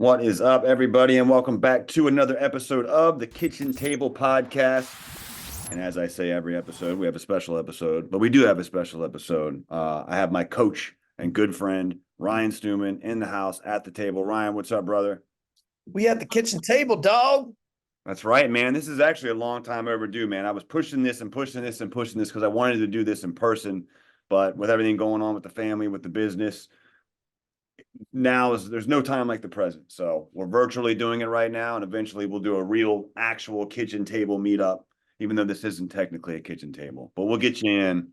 What is up, everybody, and welcome back to another episode of the Kitchen Table Podcast. And as I say every episode, we have a special episode, but we do have a special episode. I have my coach and good friend, Ryan Stewman, in the house at the table. Ryan, what's up, brother? We at the kitchen table, dog. That's right, man. This is actually a long time overdue, man. I was pushing this because I wanted to do this in person, but with everything going on with the family, with the business, there's no time like the present. So we're virtually doing it right now, and eventually we'll do a real actual kitchen table meetup, even though this isn't technically a kitchen table, but we'll get you in,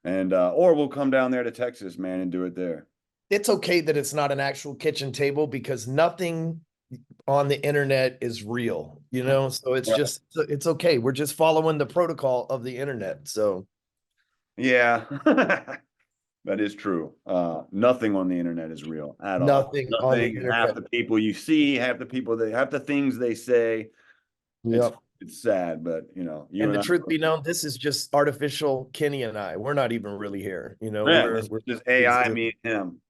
and or we'll come down there to Texas, man, and do it there. It's okay that it's not an actual kitchen table because nothing on the internet is real, so it's okay. We're just following the protocol of the internet. So yeah. That is true. Nothing on the internet is real at all. Nothing on the internet. Half the people you see, half the things they say. Yep. It's sad, but and the truth be known, this is just artificial Kenny and I. We're not even really here. We're just AI, me and him.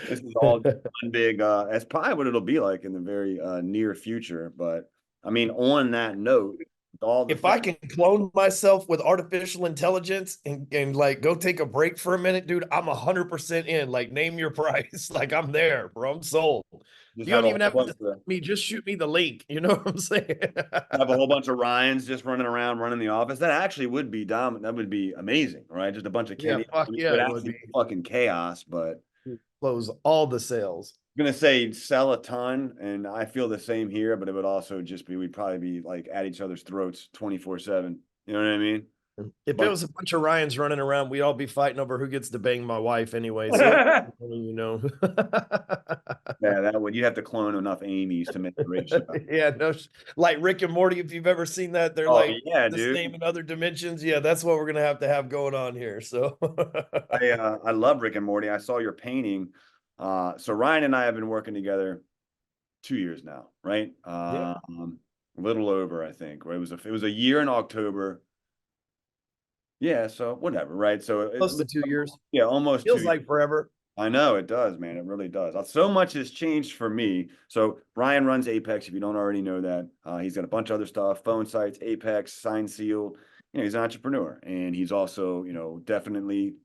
This is all one big. That's probably what it'll be like in the very near future. But I mean, on that note, if I can clone myself with artificial intelligence and like go take a break for a minute, dude, I'm 100% in. Like, name your price. Like, I'm there, bro. I'm sold. You don't even have to me. Just shoot me the link. You know what I'm saying? Have a whole bunch of Ryans just running around, running the office. That actually would be dominant. That would be amazing, right? Just a bunch of Kenny. It would be fucking chaos, but close all the sales. I'm gonna say sell a ton, and I feel the same here, but it would also just be, we'd probably be like at each other's throats 24/7. You know what I mean? It was a bunch of Ryans running around, we'd all be fighting over who gets to bang my wife anyway. So, Yeah, that would, you have to clone enough Amy's to make the ratio. Yeah, no, like Rick and Morty, if you've ever seen that, they're the same in other dimensions. Yeah, that's what we're gonna have going on here. So I love Rick and Morty. I saw your painting. So Ryan and I have been working together 2 years now, right? A little over, I think. Right? It was a year in October. Yeah, so whatever, right? So close to 2 years. Yeah, almost. Feels like forever. I know it does, man. It really does. So much has changed for me. So Ryan runs Apex, if you don't already know that. He's got a bunch of other stuff, phone sites, Apex, Sign Sealed. He's an entrepreneur, and he's also, definitely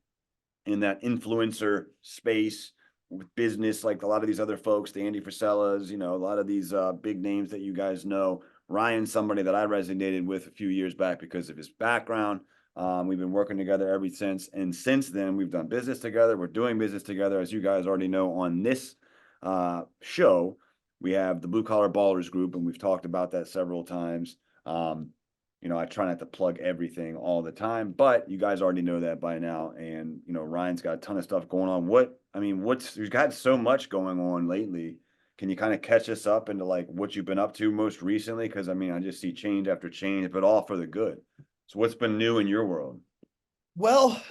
in that influencer space with business, like a lot of these other folks, the Andy Frisellas, a lot of these big names that you guys know. Ryan's somebody that I resonated with a few years back because of his background. We've been working together ever since. And since then, we've done business together. We're doing business together. As you guys already know, on this show, we have the Blue Collar Ballers group, and we've talked about that several times. I try not to plug everything all the time, but you guys already know that by now. And, Ryan's got a ton of stuff going on. You've got so much going on lately. Can you kind of catch us up into like what you've been up to most recently? Because I just see change after change, but all for the good. So what's been new in your world? Well,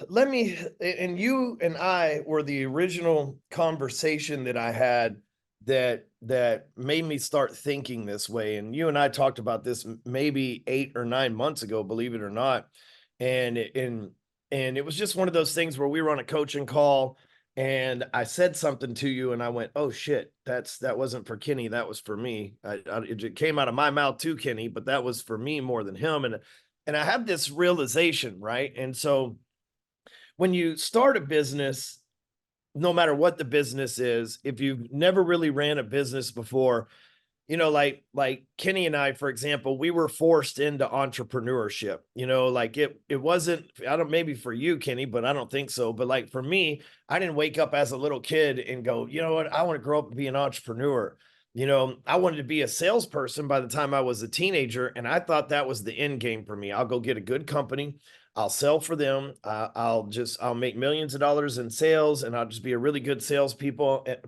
and you and I were the original conversation that I had that made me start thinking this way. And you and I talked about this maybe 8 or 9 months ago, believe it or not. And it was just one of those things where we were on a coaching call and I said something to you and I went, oh shit, that wasn't for Kenny. That was for me. It came out of my mouth to Kenny, but that was for me more than him. And I have this realization, right? And so when you start a business, no matter what the business is, if you've never really ran a business before, like Kenny and I, for example, we were forced into entrepreneurship. Like it wasn't, maybe for you, Kenny, but I don't think so. But like for me, I didn't wake up as a little kid and go, you know what, I want to grow up and be an entrepreneur. I wanted to be a salesperson by the time I was a teenager, and I thought that was the end game for me. I'll go get a good company. I'll sell for them. I'll make millions of dollars in sales, and I'll just be a really good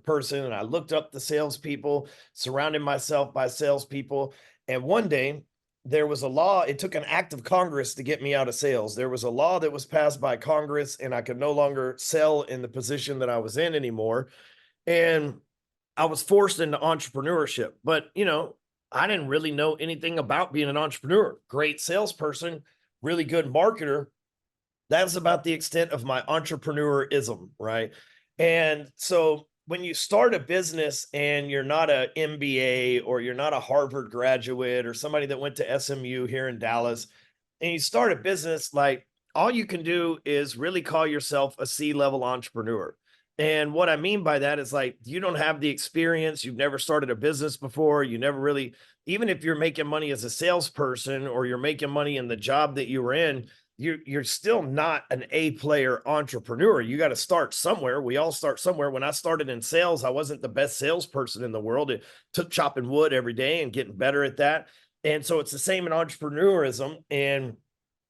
person. And I looked up the salespeople, surrounded myself by salespeople. And one day there was a law. It took an act of Congress to get me out of sales. There was a law that was passed by Congress, and I could no longer sell in the position that I was in anymore. And I was forced into entrepreneurship, but I didn't really know anything about being an entrepreneur. Great salesperson, really good marketer. That's about the extent of my entrepreneurism, right? And so when you start a business and you're not a MBA or you're not a Harvard graduate or somebody that went to SMU here in Dallas, and you start a business, like all you can do is really call yourself a C-level entrepreneur. And what I mean by that is like you don't have the experience, you've never started a business before, you never really, even if you're making money as a salesperson or you're making money in the job that you were in, you're still not an A player entrepreneur. You got to start somewhere. We all start somewhere. When I started in sales, I wasn't the best salesperson in the world. It took chopping wood every day and getting better at that. And so it's the same in entrepreneurism and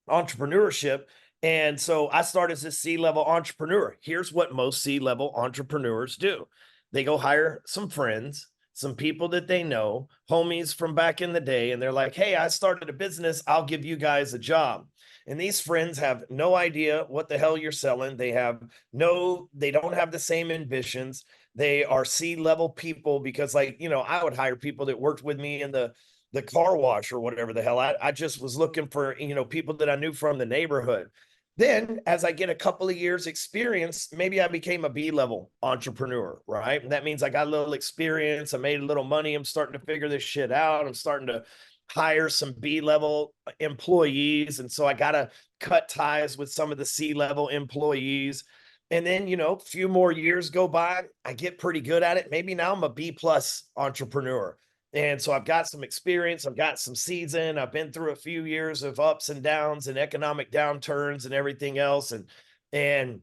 entrepreneurship. And so I started as a C-level entrepreneur. Here's what most C-level entrepreneurs do. They go hire some friends, some people that they know, homies from back in the day, and they're like, hey, I started a business. I'll give you guys a job. And these friends have no idea what the hell you're selling. They don't have the same ambitions. They are C-level people because, like, I would hire people that worked with me in the car wash or whatever the hell. I just was looking for, people that I knew from the neighborhood. Then as I get a couple of years experience, maybe I became a B-level entrepreneur, right? And that means I got a little experience. I made a little money. I'm starting to figure this shit out. I'm starting to hire some B-level employees. And so I got to cut ties with some of the C-level employees. And then, a few more years go by, I get pretty good at it. Maybe now I'm a B+ entrepreneur. And so I've got some experience, I've got some season, I've been through a few years of ups and downs and economic downturns and everything else. And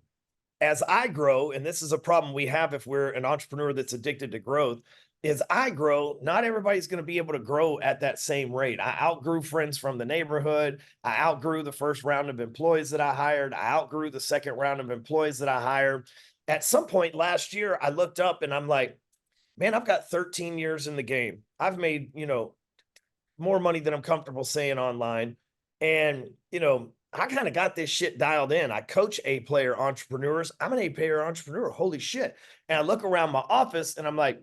as I grow, and this is a problem we have if we're an entrepreneur that's addicted to growth, is I grow, not everybody's going to be able to grow at that same rate. I outgrew friends from the neighborhood. I outgrew the first round of employees that I hired. I outgrew the second round of employees that I hired. At some point last year, I looked up and I'm like, man, I've got 13 years in the game. I've made, more money than I'm comfortable saying online. And, I kind of got this shit dialed in. I coach A-player entrepreneurs. I'm an A-player entrepreneur. Holy shit. And I look around my office and I'm like,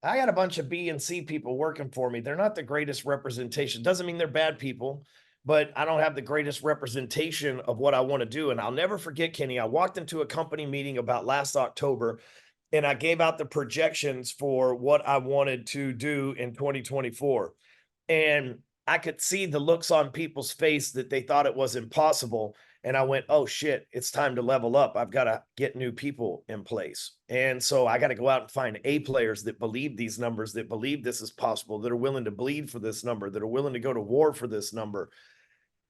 I got a bunch of B and C people working for me. They're not the greatest representation. Doesn't mean they're bad people, but I don't have the greatest representation of what I want to do. And I'll never forget, Kenny, I walked into a company meeting about last October and I gave out the projections for what I wanted to do in 2024. And I could see the looks on people's face that they thought it was impossible. And I went, oh shit, it's time to level up. I've got to get new people in place. And so I got to go out and find A players that believe these numbers, that believe this is possible, that are willing to bleed for this number, that are willing to go to war for this number.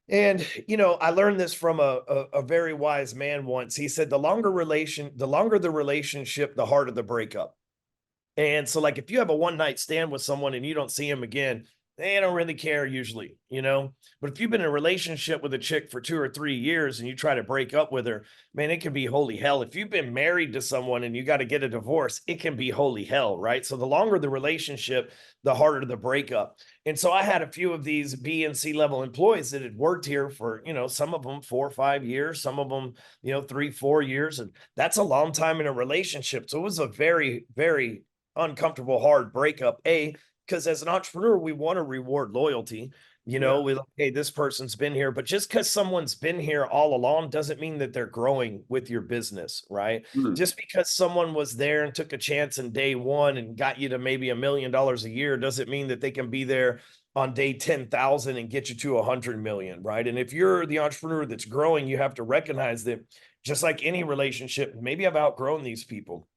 And, I learned this from a very wise man once. He said, the longer the relationship, the harder the breakup. And so, like, if you have a one night stand with someone and you don't see him again, they don't really care usually, But if you've been in a relationship with a chick for 2 or 3 years and you try to break up with her, man, it can be holy hell. If you've been married to someone and you got to get a divorce, it can be holy hell, right? So the longer the relationship, the harder the breakup. And so I had a few of these B and C level employees that had worked here for, some of them 4 or 5 years, some of them, 3, 4 years. And that's a long time in a relationship. So it was a very, very uncomfortable, hard breakup. Because as an entrepreneur, we want to reward loyalty. We like, hey, this person's been here, but just because someone's been here all along doesn't mean that they're growing with your business, right? Just because someone was there and took a chance in day one and got you to maybe $1 million a year doesn't mean that they can be there on day 10,000 and get you to 100 million, right? And if you're the entrepreneur that's growing, you have to recognize that just like any relationship, maybe I've outgrown these people.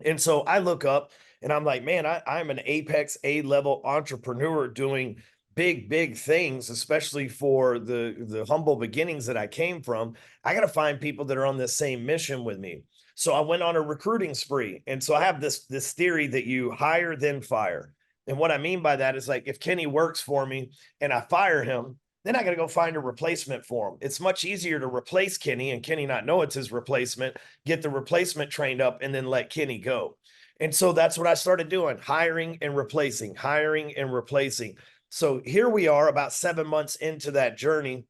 And so I look up and I'm like, man, I'm an apex A-level entrepreneur doing big, big things, especially for the humble beginnings that I came from. I got to find people that are on this same mission with me. So I went on a recruiting spree. And so I have this theory that you hire, then fire. And what I mean by that is, like, if Kenny works for me and I fire him, then I got to go find a replacement for him. It's much easier to replace Kenny and Kenny not know it's his replacement, get the replacement trained up, and then let Kenny go. And so that's what I started doing, hiring and replacing, hiring and replacing. So here we are about 7 months into that journey.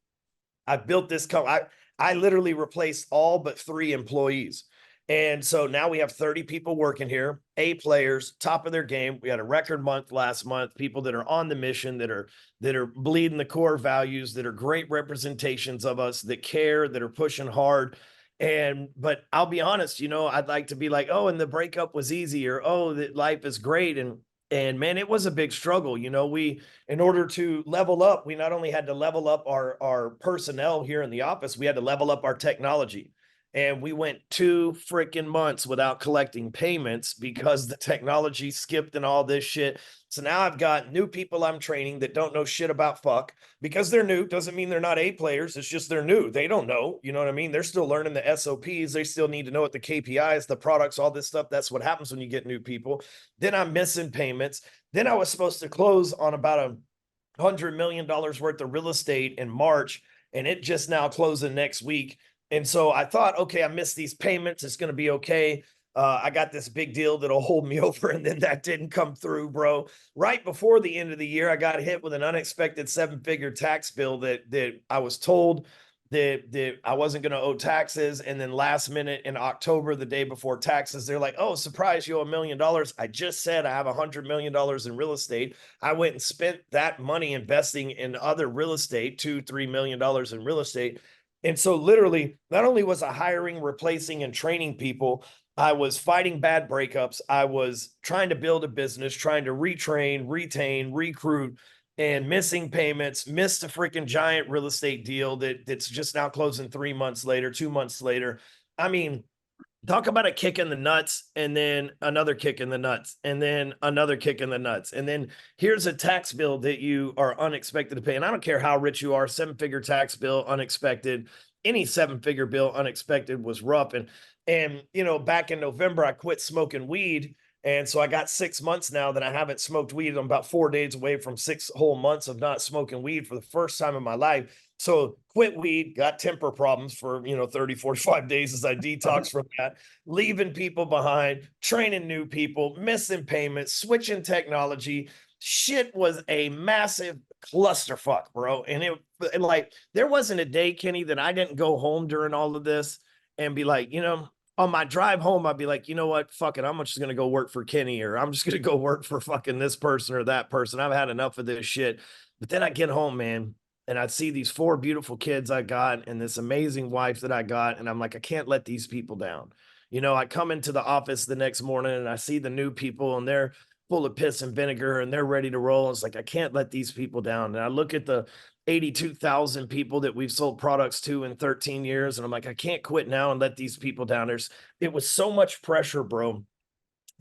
I built this company. I literally replaced all but 3 employees. And so now we have 30 people working here, A players, top of their game. We had a record month last month, people that are on the mission, that are bleeding the core values, that are great representations of us, that care, that are pushing hard. But I'll be honest, I'd like to be like, oh, and the breakup was easy, or oh, that life is great. And man, it was a big struggle. In order to level up, we not only had to level up our personnel here in the office, we had to level up our technology. And we went 2 freaking months without collecting payments because the technology skipped and all this shit. So now I've got new people I'm training that don't know shit about fuck. Because they're new doesn't mean they're not A players. It's just they're new. They don't know. You know what I mean? They're still learning the SOPs. They still need to know what the KPIs, the products, all this stuff. That's what happens when you get new people. Then I'm missing payments. Then I was supposed to close on about $100 million worth of real estate in March, and it just now closing next week. And so I thought, okay, I missed these payments. It's going to be okay. I got this big deal that'll hold me over. And then that didn't come through, bro. Right before the end of the year, I got hit with an unexpected 7-figure tax bill that I was told that I wasn't going to owe taxes. And then last minute in October, the day before taxes, they're like, oh, surprise, you owe $1 million. I just said I have $100 million in real estate. I went and spent that money investing in other real estate, $2-3 million in real estate. And so literally, not only was I hiring, replacing, and training people, I was fighting bad breakups. I was trying to build a business, trying to retrain, retain, recruit, and missing payments, missed a freaking giant real estate deal that's just now closing 3 months later, 2 months later. I mean, talk about a kick in the nuts, and then another kick in the nuts, and then another kick in the nuts. And then here's a tax bill that you are unexpected to pay. And I don't care how rich you are, 7-figure tax bill, unexpected. Any 7-figure bill, unexpected, was rough. And back in November, I quit smoking weed. And so I got 6 months now that I haven't smoked weed. I'm about 4 days away from 6 whole months of not smoking weed for the first time in my life. So quit weed, got temper problems for, 30, 45 days as I detox from that, leaving people behind, training new people, missing payments, switching technology. Shit was a massive clusterfuck, bro. And like, there wasn't a day, Kenny, that I didn't go home during all of this and be like, on my drive home, I'd be like, you know what? Fuck it. I'm just going to go work for Kenny, or I'm just going to go work for fucking this person or that person. I've had enough of this shit. But then I get home, man, and I'd see these 4 beautiful kids I got and this amazing wife that I got. And I'm like, I can't let these people down. I come into the office the next morning and I see the new people, and they're full of piss and vinegar and they're ready to roll. It's like, I can't let these people down. And I look at the 82,000 people that we've sold products to in 13 years. And I'm like, I can't quit now and let these people down. It was so much pressure, bro,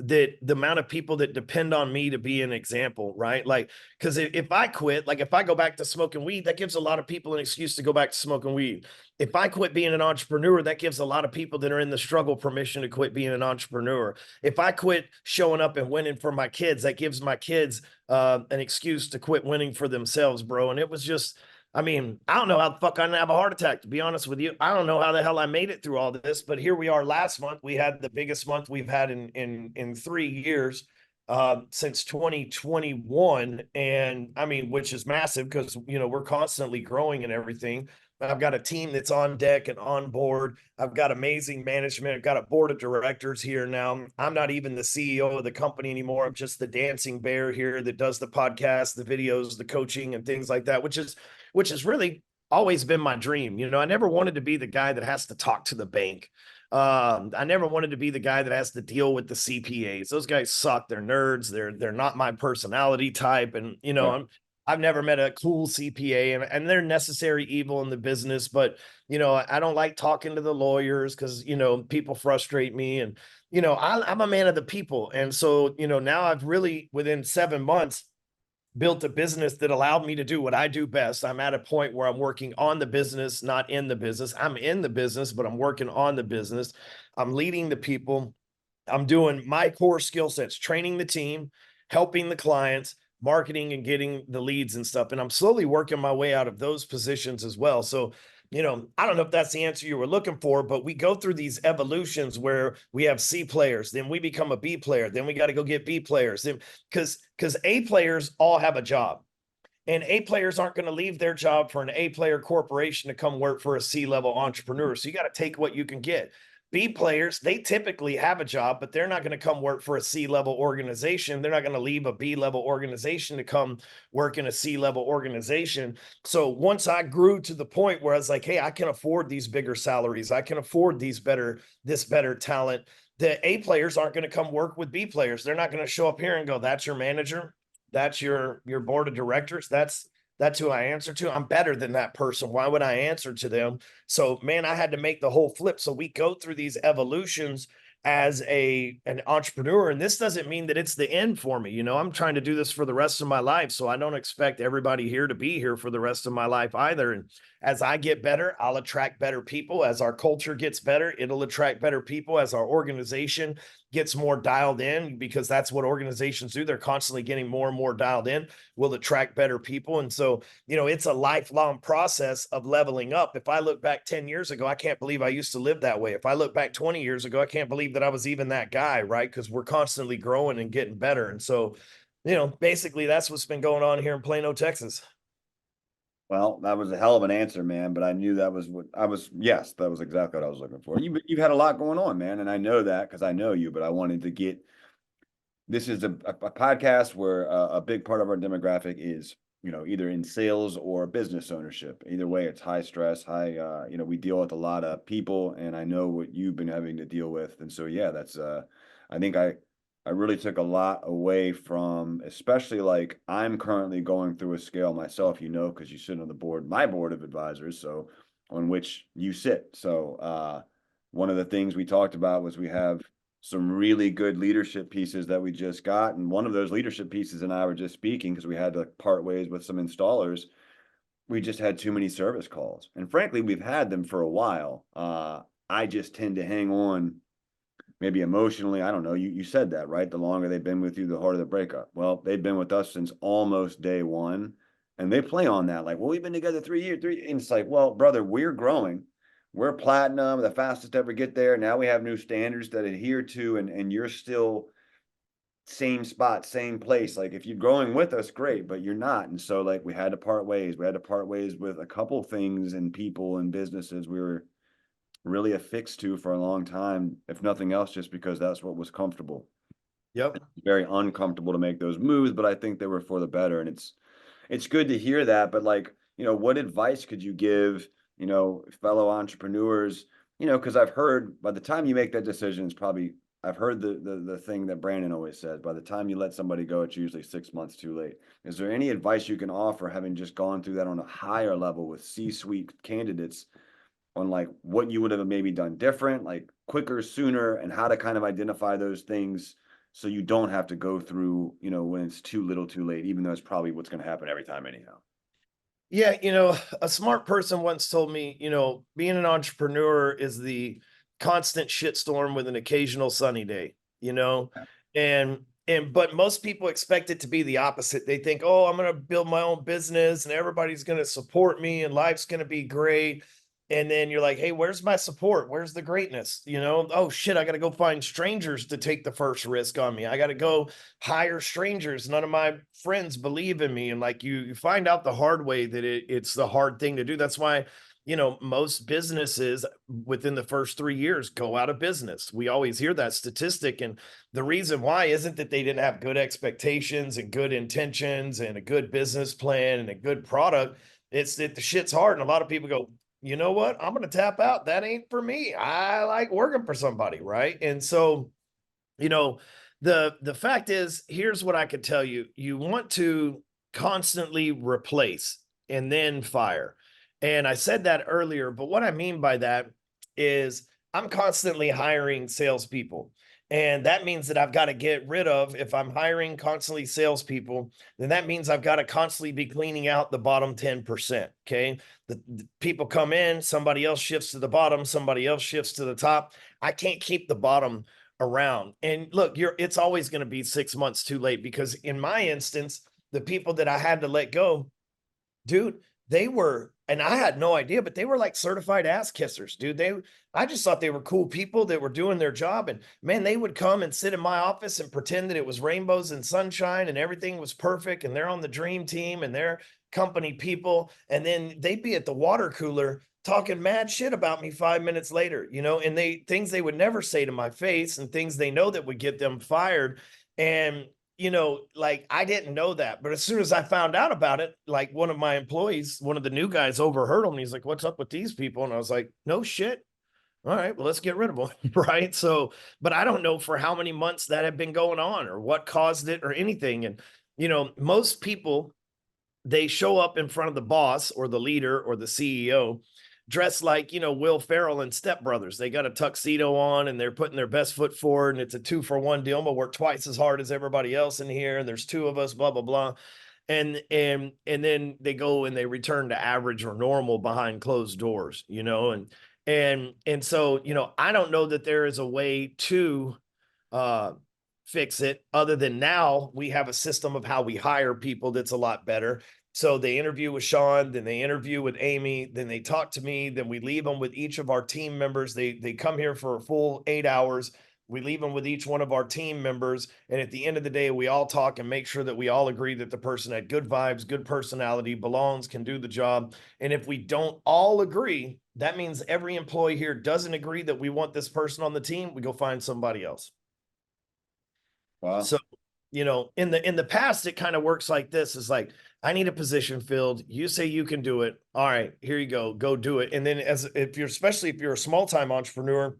that the amount of people that depend on me to be an example, right? Like, because if I quit, like if I go back to smoking weed, that gives a lot of people an excuse to go back to smoking weed. If I quit being an entrepreneur, that gives a lot of people that are in the struggle permission to quit being an entrepreneur. If I quit showing up and winning for my kids, that gives my kids an excuse to quit winning for themselves, bro. And it was just, I mean, I don't know how the fuck I didn't have a heart attack, to be honest with you. I don't know how the hell I made it through all this, but here we are. Last month, we had the biggest month we've had in 3 years since 2021. And I mean, which is massive because, we're constantly growing and everything. I've got a team that's on deck and on board. I've got amazing management. I've got a board of directors here now. I'm not even the CEO of the company anymore. I'm just the dancing bear here that does the podcast, the videos, the coaching, and things like that, which has really always been my dream. I never wanted to be the guy that has to talk to the bank. I never wanted to be the guy that has to deal with the CPAs. Those guys suck. They're nerds. They're not my personality type. And, Yeah. I've never met a cool CPA, and they're necessary evil in the business, but, I don't like talking to the lawyers because, people frustrate me, and, I'm a man of the people. And so, now I've really, within 7 months, built a business that allowed me to do what I do best. I'm at a point where I'm working on the business, not in the business. I'm in the business, but I'm working on the business. I'm leading the people. I'm doing my core skill sets, training the team, helping the clients, marketing and getting the leads and stuff. And I'm slowly working my way out of those positions as well. So, I don't know if that's the answer you were looking for, but we go through these evolutions where we have C players, then we become a B player, then we got to go get B players. Then because A players all have a job. And A players aren't going to leave their job for an A player corporation to come work for a C-level entrepreneur. So you got to take what you can get. B players, they typically have a job, but they're not going to come work for a C-level organization. They're not going to leave a B-level organization to come work in a C-level organization. So once I grew to the point where I was like, hey, I can afford these bigger salaries. I can afford this better talent. The A players aren't going to come work with B players. They're not going to show up here and go, that's your manager. That's your board of directors. That's who I answer to. I'm better than that person. Why would I answer to them? So, man, I had to make the whole flip. So we go through these evolutions as an entrepreneur, and this doesn't mean that it's the end for me. I'm trying to do this for the rest of my life, so I don't expect everybody here to be here for the rest of my life either. And as I get better, I'll attract better people. As our culture gets better, it'll attract better people. As our organization gets more dialed in, because that's what organizations do, they're constantly getting more and more dialed in, will attract better people. And so, it's a lifelong process of leveling up. If I look back 10 years ago, I can't believe I used to live that way. If I look back 20 years ago, I can't believe that I was even that guy, right? Because we're constantly growing and getting better. And so, basically that's what's been going on here in Plano, Texas. Well, that was a hell of an answer, man. But I knew that was what I was. Yes, that was exactly what I was looking for. You've had a lot going on, man, and I know that because I know you. But I wanted to get. This is a podcast where a big part of our demographic is, either in sales or business ownership. Either way, it's high stress, high. We deal with a lot of people, and I know what you've been having to deal with. And so, yeah, that's. I think I really took a lot away from, especially like I'm currently going through a scale myself, because you sit on my board of advisors, so on which you sit. So one of the things we talked about was we have some really good leadership pieces that we just got. And one of those leadership pieces and I were just speaking because we had to part ways with some installers. We just had too many service calls. And frankly, we've had them for a while. I just tend to hang on maybe emotionally. I don't know. You said that, right? The longer they've been with you, the harder the breakup. Well, they've been with us since almost day one. And they play on that. Like, well, we've been together 3 years. And it's like, well, brother, we're growing. We're platinum, the fastest to ever get there. Now we have new standards that adhere to, and you're still same spot, same place. Like if you're growing with us, great, but you're not. And so like we had to part ways. We had to part ways with a couple things and people and businesses we were really affixed to for a long time, if nothing else, just because that's what was comfortable. Yep. It's very uncomfortable to make those moves, but I think they were for the better. And it's good to hear that. But like, what advice could you give, fellow entrepreneurs, because I've heard by the time you make that decision, it's probably, I've heard the thing that Brandon always says, by the time you let somebody go, it's usually 6 months too late. Is there any advice you can offer, having just gone through that on a higher level with C-suite candidates, on like what you would have maybe done different, like quicker, sooner, and how to kind of identify those things so you don't have to go through, when it's too little too late, even though it's probably what's going to happen every time anyhow. Yeah, a smart person once told me, being an entrepreneur is the constant shitstorm with an occasional sunny day, but most people expect it to be the opposite. They think, oh, I'm going to build my own business and everybody's going to support me and life's going to be great. And then you're like, hey, where's my support? Where's the greatness? Oh shit, I got to go find strangers to take the first risk on me. I got to go hire strangers. None of my friends believe in me. And like you find out the hard way that it's the hard thing to do. That's why, most businesses within the first 3 years go out of business. We always hear that statistic. And the reason why isn't that they didn't have good expectations and good intentions and a good business plan and a good product. It's that the shit's hard. And a lot of people go, you know what? I'm going to tap out. That ain't for me. I like working for somebody. Right. And so, the fact is, here's what I could tell you. You want to constantly replace and then fire. And I said that earlier, but what I mean by that is I'm constantly hiring salespeople. And that means that I've got to get rid of, if I'm hiring constantly salespeople, then that means I've got to constantly be cleaning out the bottom 10%. Okay. The people come in, somebody else shifts to the bottom, somebody else shifts to the top. I can't keep the bottom around. And look, it's always going to be 6 months too late, because in my instance, the people that I had to let go, dude, they were And I had no idea, but they were like certified ass kissers, dude. I just thought they were cool people that were doing their job. And man, they would come and sit in my office and pretend that it was rainbows and sunshine and everything was perfect. And they're on the dream team and they're company people. And then they'd be at the water cooler talking mad shit about me 5 minutes later, and things they would never say to my face and things they know that would get them fired. And like I didn't know that, but as soon as I found out about it, like one of my employees, one of the new guys overheard him. And he's like, "What's up with these people?" And I was like, "No shit. All right, well, let's get rid of them." Right. So, but I don't know for how many months that had been going on or what caused it or anything. And, most people, they show up in front of the boss or the leader or the CEO dressed like, Will Ferrell and Step Brothers. They got a tuxedo on and they're putting their best foot forward and it's a 2-for-1 deal. I'm gonna work twice as hard as everybody else in here. And there's 2 of us, blah, blah, blah. And then they go and they return to average or normal behind closed doors, and so, I don't know that there is a way to fix it other than now we have a system of how we hire people that's a lot better. So they interview with Sean, then they interview with Amy, then they talk to me, then we leave them with each of our team members. They come here for a full 8 hours. We leave them with each one of our team members. And at the end of the day, we all talk and make sure that we all agree that the person had good vibes, good personality, belongs, can do the job. And if we don't all agree, that means every employee here doesn't agree that we want this person on the team. We go find somebody else. Wow. So, in the past, it kind of works like this. It's like, I need a position filled. You say you can do it. All right, here you go do it. And then especially if you're a small-time entrepreneur,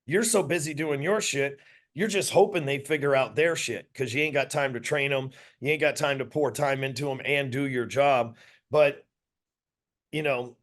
you're so busy doing your shit, you're just hoping they figure out their shit because you ain't got time to train them. You ain't got time to pour time into them and do your job. But,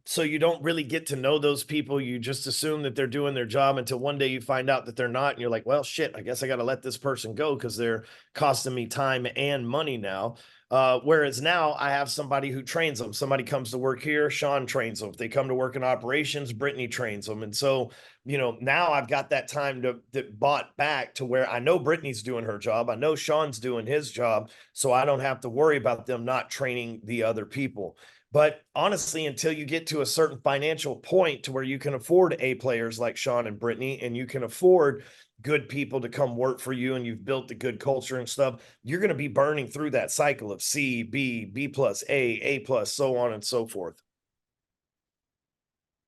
so you don't really get to know those people. You just assume that they're doing their job until one day you find out that they're not. And you're like, well, shit, I guess I got to let this person go because they're costing me time and money now. Whereas now I have somebody who trains them. Somebody comes to work here, Sean trains them. If they come to work in operations, Brittany trains them. And so, now I've got that time that bought back to where I know Brittany's doing her job. I know Sean's doing his job. So I don't have to worry about them not training the other people. But honestly, until you get to a certain financial point to where you can afford A players like Sean and Brittany, and you can afford good people to come work for you and you've built the good culture and stuff, you're going to be burning through that cycle of C, B, B plus, A plus, so on and so forth.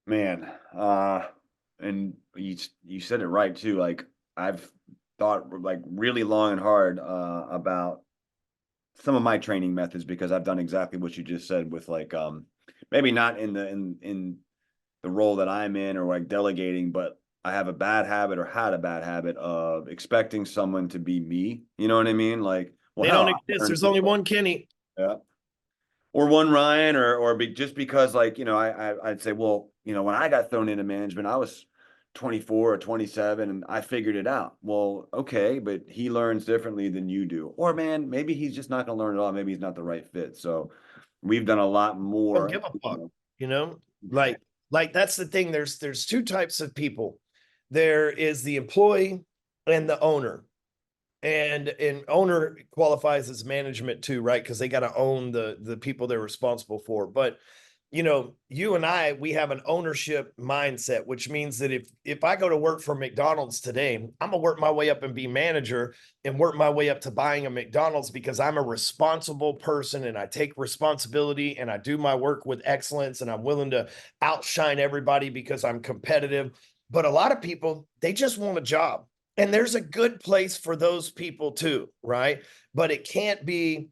Man, and you said it right too. Like I've thought like really long and hard about some of my training methods because I've done exactly what you just said with like maybe not in the role that I'm in or like delegating, but I have a bad habit or had a bad habit of expecting someone to be me. You know what I mean? Like, well, They don't exist. There's only one Kenny. Yeah. Or one Ryan just because like, I'd say, well, when I got thrown into management, I was 24 or 27 and I figured it out. Well, okay, but he learns differently than you do. Or man, maybe he's just not going to learn at all. Maybe he's not the right fit. So we've done a lot more. Don't give a fuck, like that's the thing. There's 2 types of people. There is the employee and the owner. And an owner qualifies as management too, right? Because they got to own the people they're responsible for. But you and I, we have an ownership mindset, which means that if I go to work for McDonald's today, I'm gonna work my way up and be manager and work my way up to buying a McDonald's because I'm a responsible person and I take responsibility and I do my work with excellence and I'm willing to outshine everybody because I'm competitive. But a lot of people, they just want a job. And there's a good place for those people too, right? But it can't be.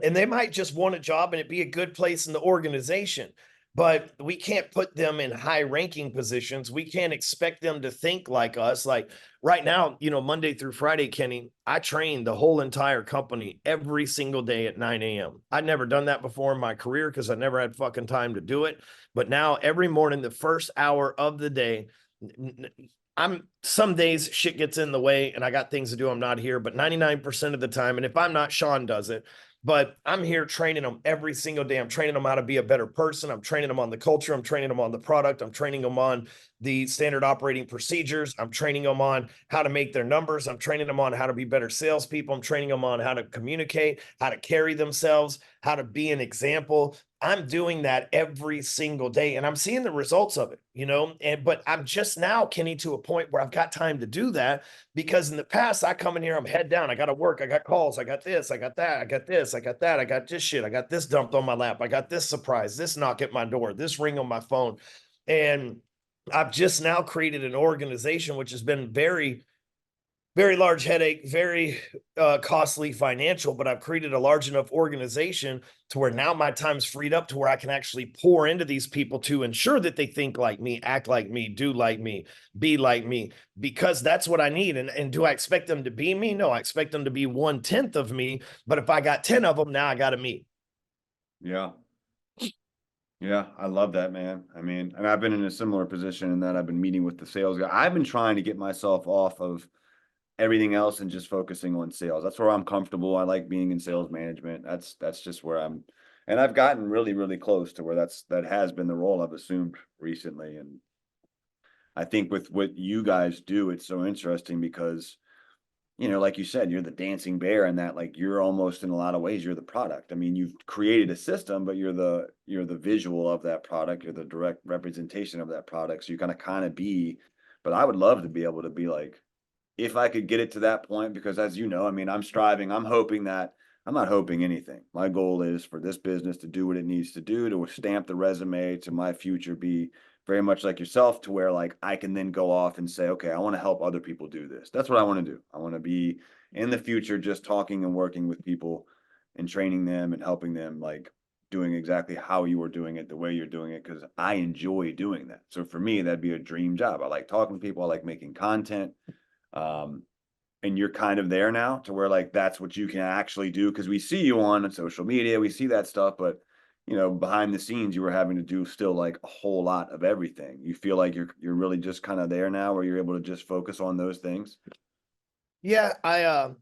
And they might just want a job and it be a good place in the organization, but we can't put them in high ranking positions. We can't expect them to think like us. Like right now, Monday through Friday, Kenny, I train the whole entire company every single day at 9 a.m. I'd never done that before in my career because I never had fucking time to do it. But now every morning, the first hour of the day, some days shit gets in the way and I got things to do. I'm not here, but 99% of the time. And if I'm not, Sean does it. But I'm here training them every single day. I'm training them how to be a better person. I'm training them on the culture. I'm training them on the product. I'm training them on the standard operating procedures. I'm training them on how to make their numbers. I'm training them on how to be better salespeople. I'm training them on how to communicate, how to carry themselves, how to be an example. I'm doing that every single day and I'm seeing the results of it, but I'm just now, Kenny, to a point where I've got time to do that, because in the past I come in here, I'm head down. I got to work. I got calls. I got this. I got that. I got this. I got that. I got this shit. I got this dumped on my lap. I got this surprise, this knock at my door, this ring on my phone. And I've just now created an organization, which has been very large headache, very costly financial, but I've created a large enough organization to where now my time's freed up to where I can actually pour into these people to ensure that they think like me, act like me, do like me, be like me, because that's what I need. And do I expect them to be me? No, I expect them to be 1/10 of me. But if I got 10 of them, now I got to meet. Yeah. Yeah, I love that, man. I mean, and I've been in a similar position in that I've been meeting with the sales guy. I've been trying to get myself off of everything else and just focusing on sales. That's where I'm comfortable. I like being in sales management. That's just where and I've gotten really, really close to where that has been the role I've assumed recently. And I think with what you guys do, it's so interesting because, like you said, you're the dancing bear and that, like, you're almost in a lot of ways, you're the product. I mean, you've created a system, but you're the visual of that product. You're the direct representation of that product. So you kind of be, but I would love to be able to be like, if I could get it to that point, because as you know, I mean, I'm striving, I'm hoping that I'm not hoping anything. My goal is for this business to do what it needs to do, to stamp the resume, to my future be very much like yourself, to where like I can then go off and say, okay, I want to help other people do this. That's what I want to do. I want to be in the future just talking and working with people and training them and helping them, like doing exactly how you were doing it, the way you're doing it, because I enjoy doing that. So for me, that'd be a dream job. I like talking to people, I like making content. And you're kind of there now to where like that's what you can actually do, because we see you on social media, we see that stuff, but behind the scenes you were having to do still like a whole lot of everything. You feel like you're really just kind of there now where you're able to just focus on those things. Yeah,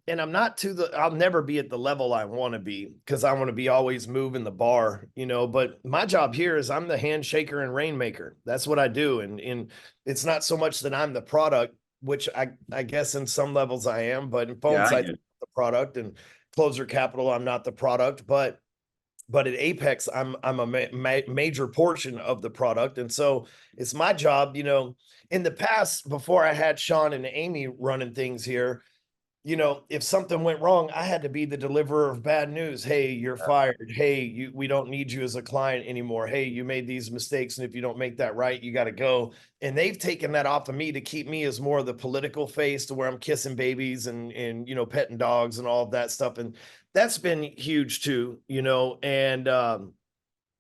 and I'm not I'll never be at the level I want to be, because I want to be always moving the bar, but my job here is I'm the handshaker and rainmaker. That's what I do. And it's not so much that I'm the product, which I guess in some levels I am, but in phone Yeah, I sites, get I'm it. the product, and Closer Capital, I'm not the product, but at Apex, I'm a major portion of the product. And so it's my job, in the past, before I had Sean and Amy running things here, if something went wrong, I had to be the deliverer of bad news. Hey, you're fired. Hey, we don't need you as a client anymore. Hey, you made these mistakes, and if you don't make that right, you got to go. And they've taken that off of me to keep me as more of the political face, to where I'm kissing babies and petting dogs and all of that stuff. And that's been huge too, and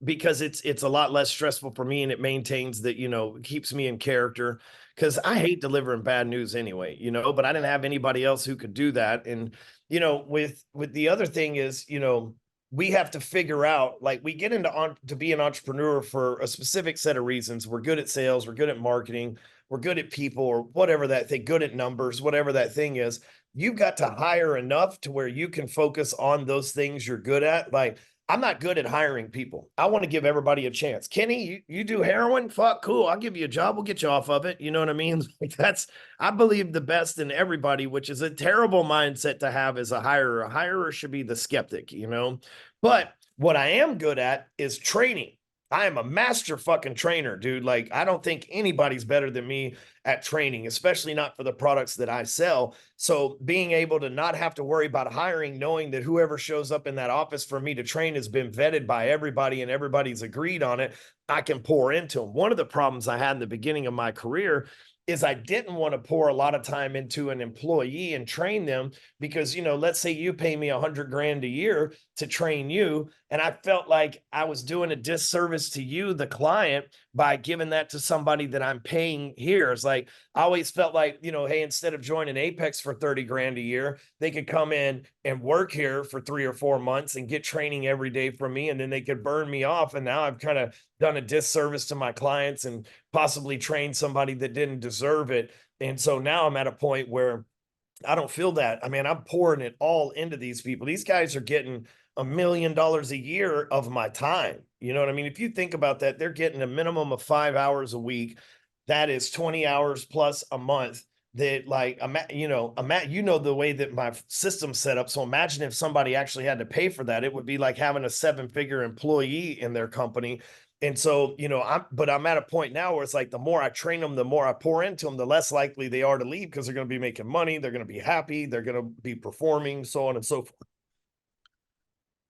because it's a lot less stressful for me, and it maintains that, it keeps me in character, because I hate delivering bad news anyway, but I didn't have anybody else who could do that. And with the other thing is, we have to figure out, like, we get into to be an entrepreneur for a specific set of reasons. We're good at sales, we're good at marketing, we're good at people, or whatever that thing, good at numbers, whatever that thing is. You've got to hire enough to where you can focus on those things you're good at. Like, I'm not good at hiring people. I want to give everybody a chance. Kenny, you do heroin? Fuck, cool. I'll give you a job. We'll get you off of it. You know what I mean? Like, I believe the best in everybody, which is a terrible mindset to have as a hirer. A hirer should be the skeptic, But what I am good at is training. I am a master fucking trainer, dude. Like, I don't think anybody's better than me at training, especially not for the products that I sell. So being able to not have to worry about hiring, knowing that whoever shows up in that office for me to train has been vetted by everybody and everybody's agreed on it, I can pour into them. One of the problems I had in the beginning of my career is I didn't want to pour a lot of time into an employee and train them, because, let's say you pay me $100,000 a year to train you, and I felt like I was doing a disservice to you, the client, by giving that to somebody that I'm paying here. It's like, I always felt like, hey, instead of joining Apex for $30,000 a year, they could come in and work here for 3 or 4 months and get training every day from me, and then they could burn me off. And now I've kind of done a disservice to my clients and possibly trained somebody that didn't deserve it. And so now I'm at a point where I don't feel that. I mean, I'm pouring it all into these people. These guys are getting $1 million a year of my time. You know what I mean? If you think about that, they're getting a minimum of 5 hours a week. that is 20 hours plus a month that like, you know, the way that my system's set up. So imagine if somebody actually had to pay for that, it would be like having a 7-figure employee in their company. And so, you know, I'm at a point now where it's like, the more I train them, the more I pour into them, the less likely they are to leave, because they're going to be making money. They're going to be happy. They're going to be performing, so on and so forth.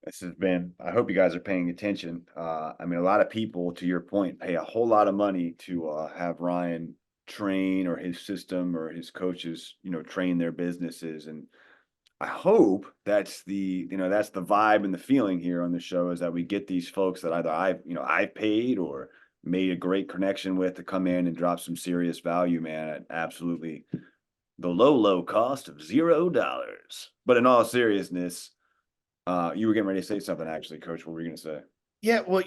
This has been, I hope you guys are paying attention. I mean, a lot of people, to your point, pay a whole lot of money to have Ryan train, or his system or his coaches, you know, train their businesses. And I hope that's that's the vibe and the feeling here on the show, is that we get these folks that either I've paid or made a great connection with, to come in and drop some serious value, man, at absolutely the low cost of $0. But in all seriousness, you were getting ready to say something, actually, Coach. What were you going to say? Yeah, well,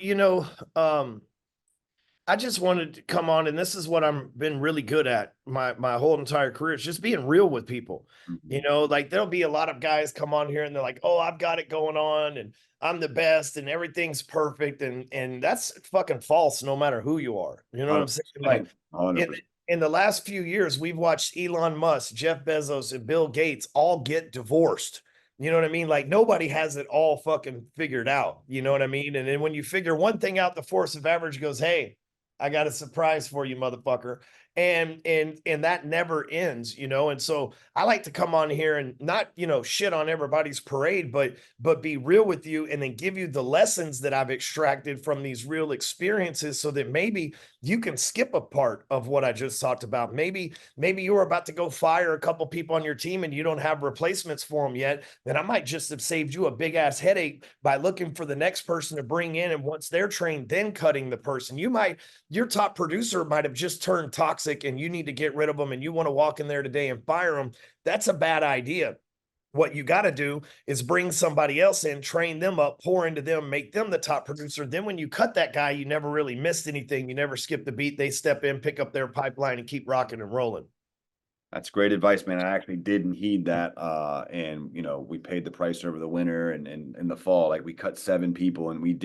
I just wanted to come on, and this is what I've been really good at my whole entire career. It's just being real with people. Mhm. Like there'll be a lot of guys come on here and they're like, "Oh, I've got it going on and I'm the best and everything's perfect." And that's fucking false, no matter who you are. You know what I'm saying? Like 100%. 100%. in the last few years, we've watched Elon Musk, Jeff Bezos, and Bill Gates all get divorced. You know what I mean? Like nobody has it all fucking figured out. You know what I mean? And then when you figure one thing out, the force of average goes, "Hey, I got a surprise for you, motherfucker." And that never ends, And so I like to come on here and not, shit on everybody's parade, but be real with you and then give you the lessons that I've extracted from these real experiences, so that maybe you can skip a part of what I just talked about. Maybe you're about to go fire a couple people on your team and you don't have replacements for them yet. Then I might just have saved you a big ass headache by looking for the next person to bring in. And once they're trained, then cutting the person. Your top producer might have just turned toxic and you need to get rid of them, and you want to walk in there today and fire them. That's a bad idea. What you got to do is bring somebody else in, train them up, pour into them, make them the top producer. Then when you cut that guy, you never really missed anything. You never skip the beat. They step in, pick up their pipeline, and keep rocking and rolling. That's great advice, man. I actually didn't heed that. And we paid the price over the winter and in the fall. Like, we cut 7 people, and we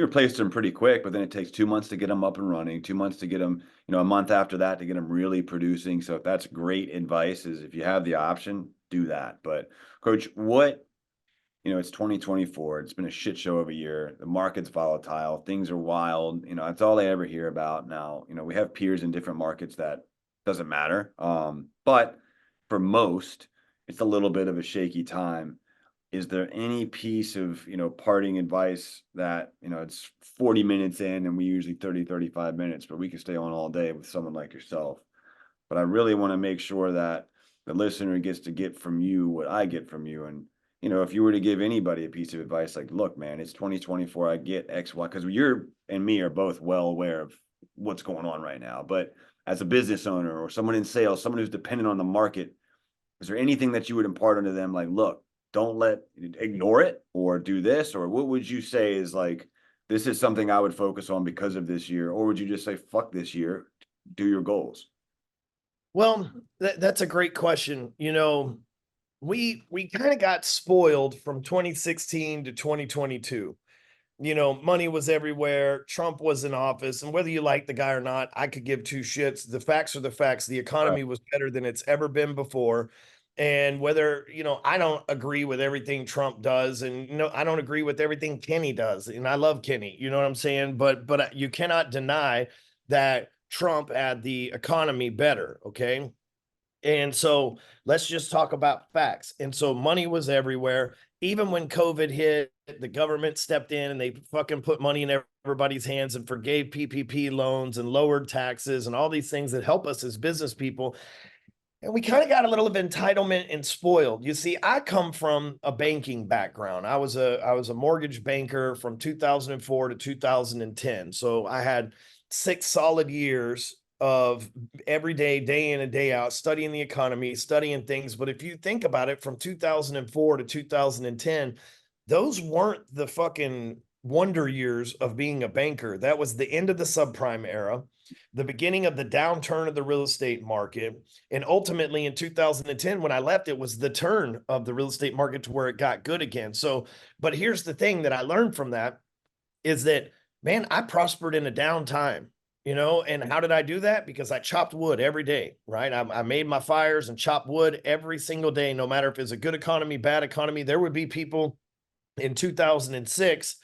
replaced them pretty quick, but then it takes 2 months to get them up and running, 2 months to get them, a month after that to get them really producing. So that's great advice, is if you have the option, do that. But Coach, it's 2024. It's been a shit show of a year. The market's volatile. Things are wild. That's all I ever hear about now. We have peers in different markets that doesn't matter. But for most, it's a little bit of a shaky time. Is there any piece of, parting advice that, it's 40 minutes in and we usually 30-35 minutes, but we can stay on all day with someone like yourself. But I really want to make sure that the listener gets to get from you what I get from you. And, if you were to give anybody a piece of advice, like, look, man, it's 2024, I get X, Y, because you and me are both well aware of what's going on right now. But as a business owner or someone in sales, someone who's dependent on the market, is there anything that you would impart onto them? Like, look, ignore it, or do this, or what would you say is like, this is something I would focus on because of this year? Or would you just say, fuck this year, do your goals? Well, that's a great question. We kind of got spoiled from 2016 to 2022. Money was everywhere. Trump was in office. And whether you like the guy or not, I could give two shits. The facts are the facts. The economy was better than it's ever been before. And whether, I don't agree with everything Trump does. And, I don't agree with everything Kenny does. And I love Kenny, you know what I'm saying? But you cannot deny that Trump had the economy better. Okay. And so let's just talk about facts. And so money was everywhere. Even when COVID hit, the government stepped in and they fucking put money in everybody's hands and forgave PPP loans and lowered taxes and all these things that help us as business people. And we kind of got a little of entitlement and spoiled. You see, I come from a banking background. I was a mortgage banker from 2004 to 2010. So I had 6 solid years of every day in and day out, studying the economy, studying things. But if you think about it, from 2004 to 2010, those weren't the fucking wonder years of being a banker. That was the end of the subprime era, the beginning of the downturn of the real estate market. And ultimately in 2010, when I left, it was the turn of the real estate market to where it got good again. So, but here's the thing that I learned from that is that, man, I prospered in a down time. And how did I do that? Because I chopped wood every day, right? I made my fires and chopped wood every single day, no matter if it's a good economy, bad economy. There would be people in 2006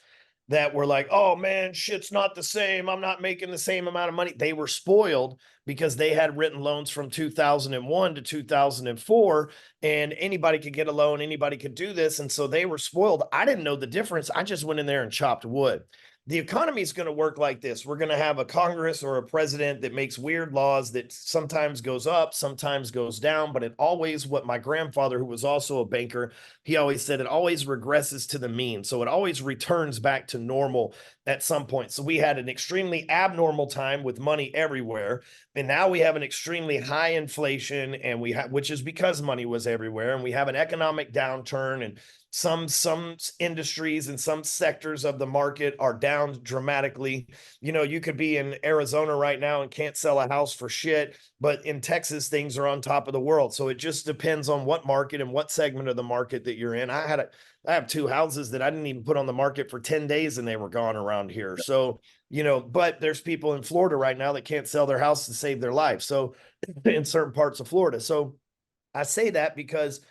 that were like, oh man, shit's not the same. I'm not making the same amount of money. They were spoiled because they had written loans from 2001 to 2004, and anybody could get a loan, anybody could do this. And so they were spoiled. I didn't know the difference. I just went in there and chopped wood. The economy is going to work like this. We're going to have a Congress or a president that makes weird laws that sometimes goes up, sometimes goes down, but it always, what my grandfather, who was also a banker, he always said, it always regresses to the mean. So it always returns back to normal at some point. So we had an extremely abnormal time with money everywhere. And now we have an extremely high inflation, and which is because money was everywhere. And we have an economic downturn, and some industries and some sectors of the market are down dramatically. You could be in Arizona right now and can't sell a house for shit, but in Texas, things are on top of the world. So it just depends on what market and what segment of the market that you're in. I have 2 houses that I didn't even put on the market for 10 days and they were gone around here. So, but there's people in Florida right now that can't sell their house to save their life. So in certain parts of Florida. So I say that because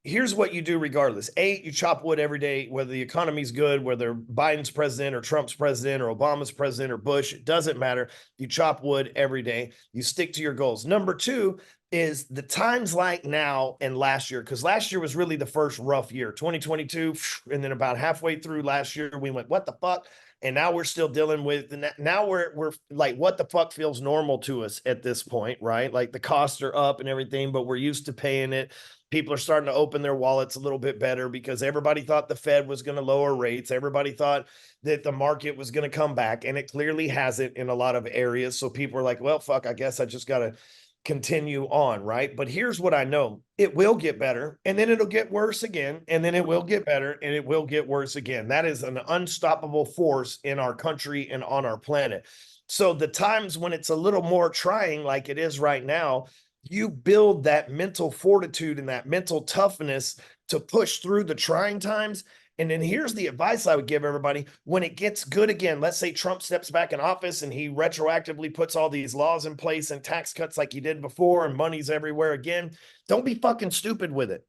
here's what you do regardless. You chop wood every day, whether the economy's good, whether Biden's president or Trump's president or Obama's president or Bush, it doesn't matter. You chop wood every day. You stick to your goals. Number 2 is the times like now and last year, because last year was really the first rough year, 2022. And then about halfway through last year, we went, what the fuck? And now we're still dealing with, now we're like, what the fuck feels normal to us at this point, right? Like the costs are up and everything, but we're used to paying it. People are starting to open their wallets a little bit better because everybody thought the Fed was going to lower rates. Everybody thought that the market was going to come back, and it clearly hasn't in a lot of areas. So people are like, well, fuck, I guess I just got to continue on, right? But here's what I know. It will get better, and then it'll get worse again, and then it will get better, and it will get worse again. That is an unstoppable force in our country and on our planet. So the times when it's a little more trying, like it is right now, you build that mental fortitude and that mental toughness to push through the trying times. And then here's the advice I would give everybody. When it gets good again, let's say Trump steps back in office and he retroactively puts all these laws in place and tax cuts like he did before, and money's everywhere again. Don't be fucking stupid with it.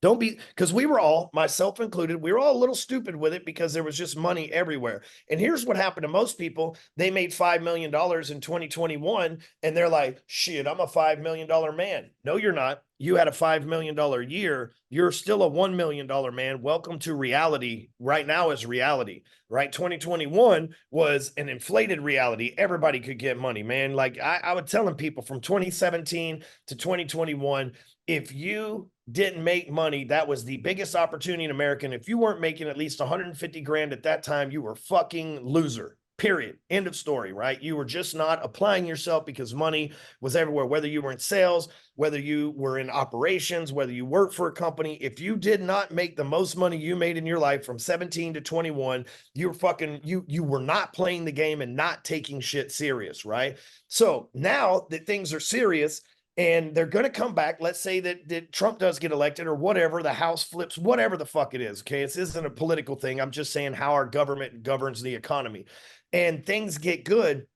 Don't be, because we were all, myself included, we were all a little stupid with it because there was just money everywhere. And here's what happened to most people. They made $5 million in 2021 and they're like, shit, I'm a $5 million man. No, you're not. You had a $5 million year. You're still a $1 million man. Welcome to reality. Right now is reality, right? 2021 was an inflated reality. Everybody could get money, man. Like I was telling people from 2017 to 2021, if you didn't make money, that was the biggest opportunity in America. And if you weren't making at least 150 grand at that time, you were fucking loser. Period. End of story, right? You were just not applying yourself because money was everywhere, whether you were in sales, whether you were in operations, whether you worked for a company. If you did not make the most money you made in your life from 17 to 21, you were fucking, you were not playing the game and not taking shit serious, right? So now that things are serious, and they're going to come back. Let's say that Trump does get elected or whatever, the House flips, whatever the fuck it is. Okay. This isn't a political thing. I'm just saying how our government governs the economy, and things get good.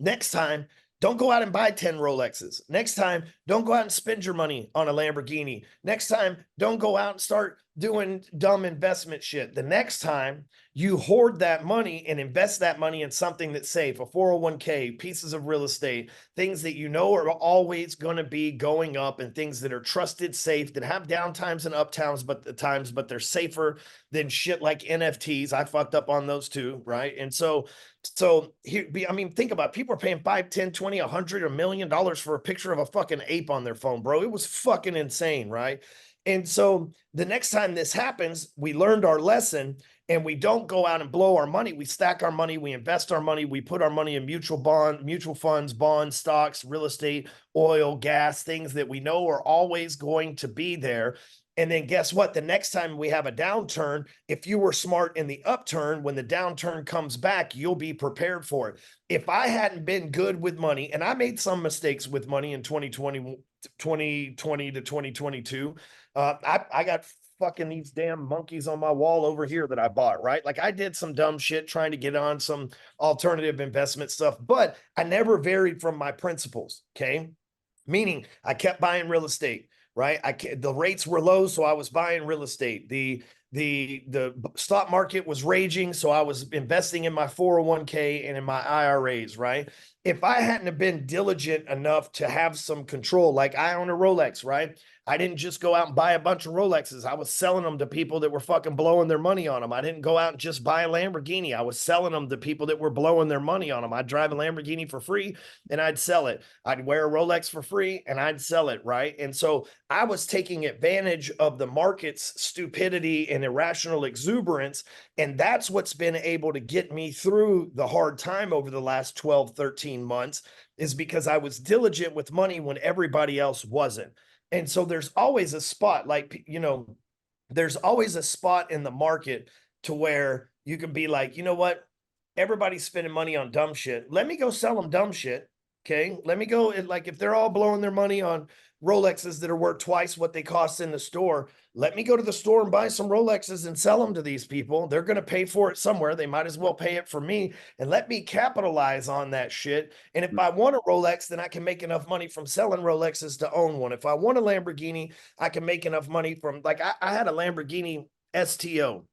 Next time, don't go out and buy 10 Rolexes. Next time, don't go out and spend your money on a Lamborghini. Next time, don't go out and start doing dumb investment shit. The next time, you hoard that money and invest that money in something that's safe, a 401k, pieces of real estate, things that you know are always going to be going up, and things that are trusted, safe, that have downtimes and uptimes, but they're safer than shit like NFTs. I fucked up on those too, right? And so here, I mean, think about it. People are paying 5, 10, 20, 100, $1 million for a picture of a fucking ape on their phone, bro. It was fucking insane, right? And so the next time this happens, we learned our lesson, and we don't go out and blow our money. We stack our money, we invest our money, we put our money in mutual funds, bonds, stocks, real estate, oil, gas, things that we know are always going to be there. And then guess what? The next time we have a downturn, if you were smart in the upturn, when the downturn comes back, you'll be prepared for it. If I hadn't been good with money, and I made some mistakes with money in 2020 to 2022, I got fucking these damn monkeys on my wall over here that I bought, right? Like I did some dumb shit trying to get on some alternative investment stuff, but I never varied from my principles. Okay. Meaning I kept buying real estate, right? The rates were low, so I was buying real estate. The stock market was raging, so I was investing in my 401k and in my IRAs, right? If I hadn't have been diligent enough to have some control, like I own a Rolex, right? I didn't just go out and buy a bunch of Rolexes. I was selling them to people that were fucking blowing their money on them. I didn't go out and just buy a Lamborghini. I was selling them to people that were blowing their money on them. I'd drive a Lamborghini for free and I'd sell it. I'd wear a Rolex for free and I'd sell it, right? And so I was taking advantage of the market's stupidity and irrational exuberance. And that's what's been able to get me through the hard time over the last 12, 13 months, is because I was diligent with money when everybody else wasn't. And so there's always a spot, like, you know, there's always a spot in the market to where you can be like, you know what? Everybody's spending money on dumb shit. Let me go sell them dumb shit. Okay. Let me go. Like, if they're all blowing their money on Rolexes that are worth twice what they cost in the store, let me go to the store and buy some Rolexes and sell them to these people. They're going to pay for it somewhere. They might as well pay it for me, and let me capitalize on that shit. And if I want a Rolex, then I can make enough money from selling Rolexes to own one. If I want a Lamborghini, I can make enough money from, like, I had a Lamborghini STO.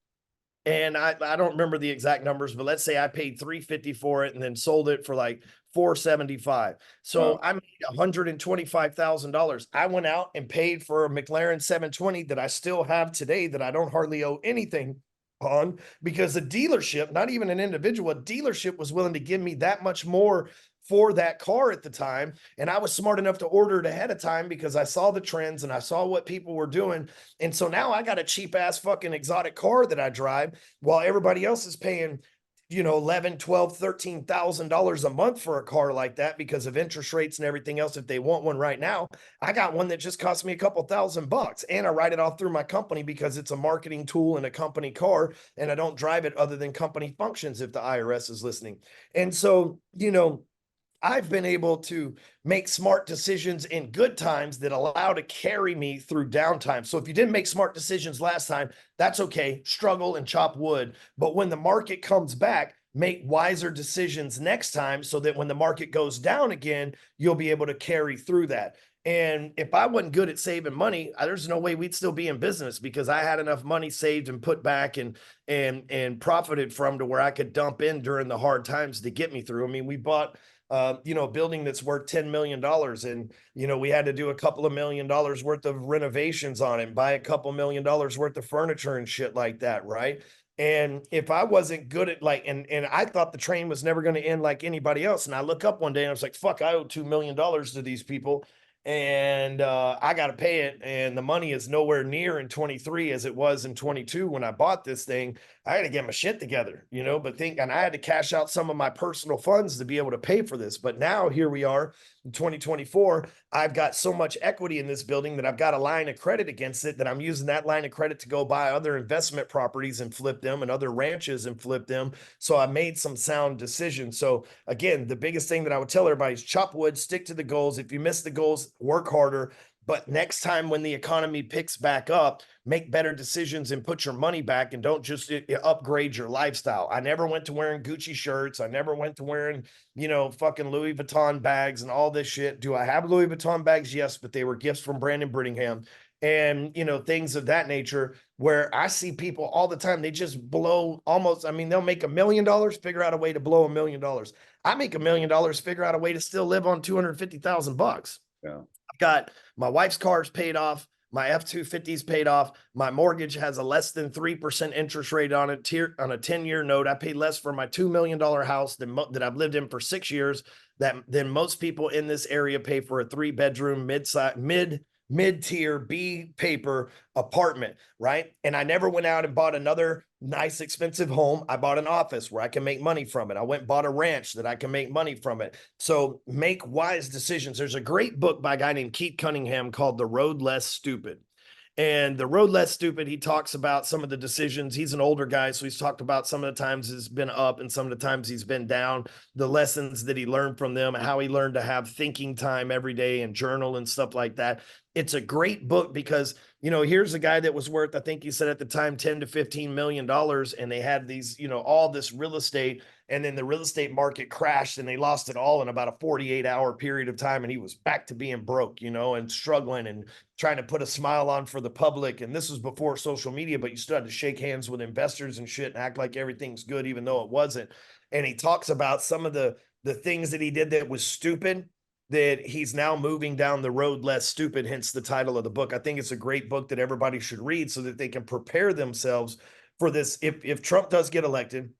And I don't remember the exact numbers, but let's say I paid $350 for it and then sold it for like $475. So I made $125,000. I went out and paid for a McLaren 720 that I still have today, that I don't hardly owe anything on, because a dealership, not even an individual, a dealership was willing to give me that much more for that car at the time. And I was smart enough to order it ahead of time because I saw the trends and I saw what people were doing. And so now I got a cheap ass fucking exotic car that I drive, while everybody else is paying, you know, $11, $12, $13,000 a month for a car like that because of interest rates and everything else. If they want one right now, I got one that just cost me a couple $1,000, and I write it off through my company because it's a marketing tool and a company car, and I don't drive it other than company functions if the IRS is listening. And so, you know, I've been able to make smart decisions in good times that allow to carry me through downtime. So if you didn't make smart decisions last time, that's okay. Struggle and chop wood. But when the market comes back, make wiser decisions next time, so that when the market goes down again, you'll be able to carry through that. And if I wasn't good at saving money, there's no way we'd still be in business, because I had enough money saved and put back and profited from, to where I could dump in during the hard times to get me through. I mean, we bought you know, a building that's worth $10 million. And, you know, we had to do a couple of $1 million worth of renovations on it, buy a couple $1 million worth of furniture and shit like that. Right. And if I wasn't good at, like, and I thought the train was never going to end like anybody else. And I look up one day and I was like, fuck, I owe $2 million to these people. And I got to pay it. And the money is nowhere near in 23 as it was in 22 when I bought this thing. I had to get my shit together, you know, and I had to cash out some of my personal funds to be able to pay for this. But now here we are in 2024. I've got so much equity in this building that I've got a line of credit against it, that I'm using that line of credit to go buy other investment properties and flip them, and other ranches and flip them. So I made some sound decisions. So again, the biggest thing that I would tell everybody is chop wood, stick to the goals. If you miss the goals, work harder. But next time when the economy picks back up, make better decisions and put your money back, and don't just upgrade your lifestyle. I never went to wearing Gucci shirts. I never went to wearing, you know, fucking Louis Vuitton bags and all this shit. Do I have Louis Vuitton bags? Yes, but they were gifts from Brandon Brittingham, and, you know, things of that nature, where I see people all the time, they just blow almost, I mean, they'll make $1 million, figure out a way to blow $1 million. I make $1 million, figure out a way to still live on $250,000. Yeah. I've got my wife's car's paid off. My F-250's paid off. My mortgage has a less than 3% interest rate on it, on a 10-year note. I pay less for my $2 million house that I've lived in for 6 years than most people in this area pay for a 3-bedroom mid-tier B paper apartment, right? And I never went out and bought another nice expensive home. I bought an office where I can make money from it. I went and bought a ranch that I can make money from it. So make wise decisions. There's a great book by a guy named Keith Cunningham called The Road Less Stupid. And The Road Less Stupid, he talks about some of the decisions. He's an older guy, so he's talked about some of the times he's been up and some of the times he's been down, the lessons that he learned from them, how he learned to have thinking time every day and journal and stuff like that. It's a great book because, you know, here's a guy that was worth, I think you said at the time, 10 to $15 million. And they had these, you know, all this real estate, and then the real estate market crashed and they lost it all in about a 48-hour period of time. And he was back to being broke, you know, and struggling and trying to put a smile on for the public. And this was before social media, but you still had to shake hands with investors and shit and act like everything's good, even though it wasn't. And he talks about some of the things that he did that was stupid, that he's now moving down the road less stupid, hence the title of the book. I think it's a great book that everybody should read so that they can prepare themselves for this. If Trump does get elected,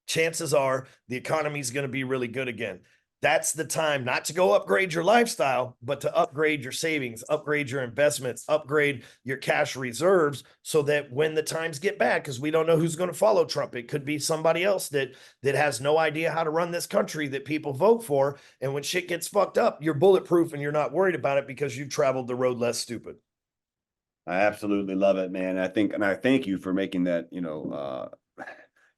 chances are the economy is going to be really good again. That's the time not to go upgrade your lifestyle, but to upgrade your savings, upgrade your investments, upgrade your cash reserves, so that when the times get bad, because we don't know who's going to follow Trump. It could be somebody else that has no idea how to run this country that people vote for. And when shit gets fucked up, you're bulletproof and you're not worried about it because you've traveled the road less stupid. I absolutely love it, man. I think, and I thank you for making that,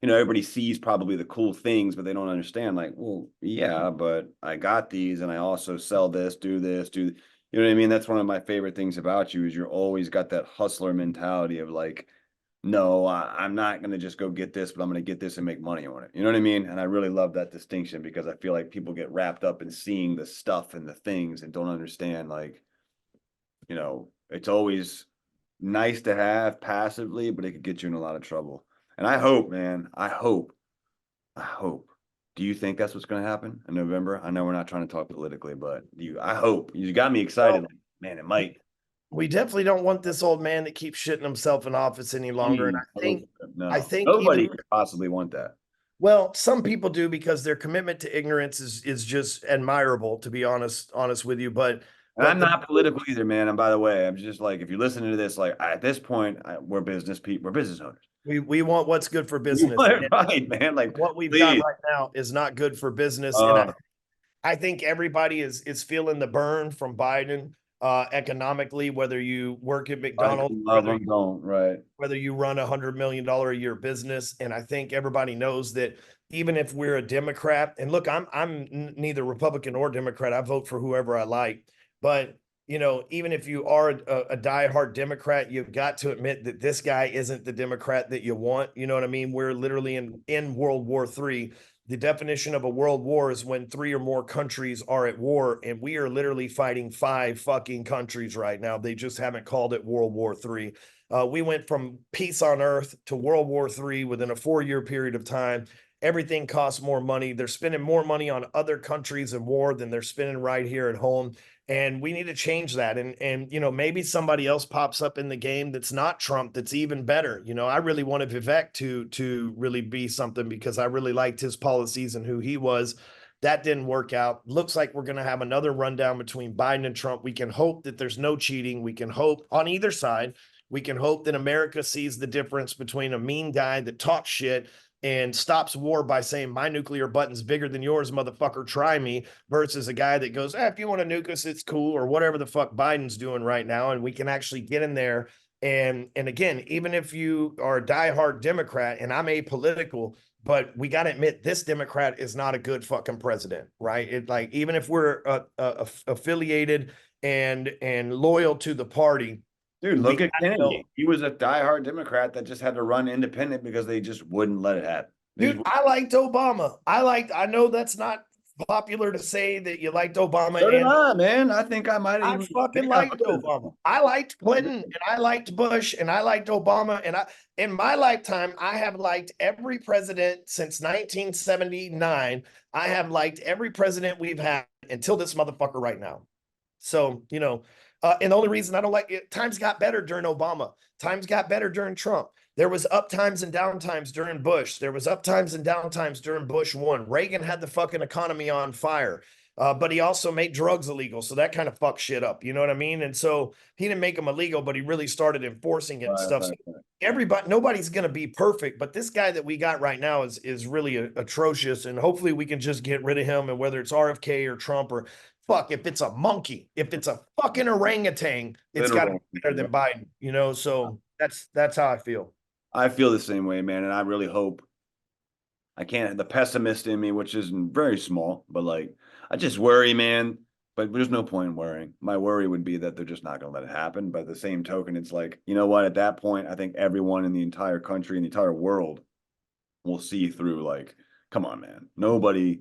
everybody sees probably the cool things, but they don't understand, like, well, yeah, but I got these and I also sell this, do, you know what I mean? That's one of my favorite things about you, is you're always got that hustler mentality of like, no, I'm not going to just go get this, but I'm going to get this and make money on it. You know what I mean? And I really love that distinction, because I feel like people get wrapped up in seeing the stuff and the things and don't understand, like, it's always nice to have passively, but it could get you in a lot of trouble. And I hope, man, I hope. Do you think that's what's going to happen in November? I know we're not trying to talk politically, but I hope. You got me excited. Well, man, it might. we definitely don't want this old man that keeps shitting himself in office any longer. And No, I think nobody even, could possibly want that. well, some people do, because their commitment to ignorance is just admirable, to be honest with you. But And I'm not political either, man. And by the way, I'm just like, if you're listening to this, like at this point, we're business people, we're business owners. we want what's good for business. Right, man. Like what we've please. got right now is not good for business. And I think everybody is feeling the burn from Biden economically, whether you work at McDonald's, whether you run $100 million a year business. And I think everybody knows that even if we're a Democrat, and look, I'm neither Republican or Democrat, I vote for whoever I like. But, even if you are a diehard Democrat, you've got to admit that this guy isn't the Democrat that you want. You know what I mean? We're literally in World War III. The definition of a world war is when 3 or more countries are at war, and we are literally fighting 5 fucking countries right now. They just haven't called it World War III. We went from peace on earth to World War III within a 4-year period of time. Everything costs more money. They're spending more money on other countries in war than they're spending right here at home. And we need to change that. And maybe somebody else pops up in the game that's not Trump, that's even better. I really wanted Vivek to really be something, because I really liked his policies and who he was. That didn't work out. Looks like we're going to have another rundown between Biden and Trump. We can hope that there's no cheating. We can hope on either side. We can hope that America sees the difference between a mean guy that talks shit and stops war by saying, my nuclear button's bigger than yours, motherfucker, try me, versus a guy that goes, if you want to nuke us, it's cool, or whatever the fuck Biden's doing right now. And we can actually get in there. And again, even if you are a diehard Democrat, and I'm apolitical, but we got to admit, this Democrat is not a good fucking president, right? Like, even if we're affiliated and loyal to the party, dude, look at Kennedy. He was a diehard Democrat that just had to run independent because they just wouldn't let it happen. Dude, I liked Obama. I know that's not popular to say that you liked Obama. So did I, man. I think I might have. I fucking liked Obama. I liked Clinton, and I liked Bush, and I liked Obama. And in my lifetime, I have liked every president since 1979. I have liked every president we've had until this motherfucker right now. So, and the only reason I don't like it, times got better during Obama. Times got better during Trump. There was up times and down times during Bush. There was up times and down times during Bush 1. Reagan had the fucking economy on fire, but he also made drugs illegal. So that kind of fucked shit up. You know what I mean? And so he didn't make them illegal, but he really started enforcing it and stuff. So nobody's going to be perfect, but this guy that we got right now is really atrocious. And hopefully we can just get rid of him. And whether it's RFK or Trump, or fuck, if it's a monkey, if it's a fucking orangutan, it's got to be better than Biden, So that's how I feel. I feel the same way, man. And I really hope, the pessimist in me, which isn't very small, but like, I just worry, man, but there's no point in worrying. My worry would be that they're just not going to let it happen. But at the same token, it's like, you know what? At that point, I think everyone in the entire country and the entire world will see through, like, come on, man. Nobody,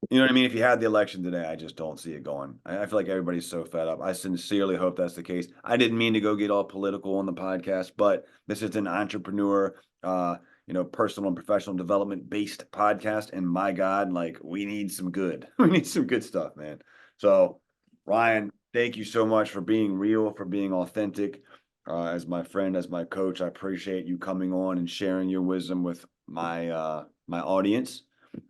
you know what I mean? If you had the election today, I just don't see it going. I feel like everybody's so fed up. I sincerely hope that's the case. I didn't mean to go get all political on the podcast, but this is an entrepreneur, personal and professional development based podcast. And my God, like, we need some good, we need some good stuff, man. So, Ryan, thank you so much for being real, for being authentic. As my friend, as my coach, I appreciate you coming on and sharing your wisdom with my my audience.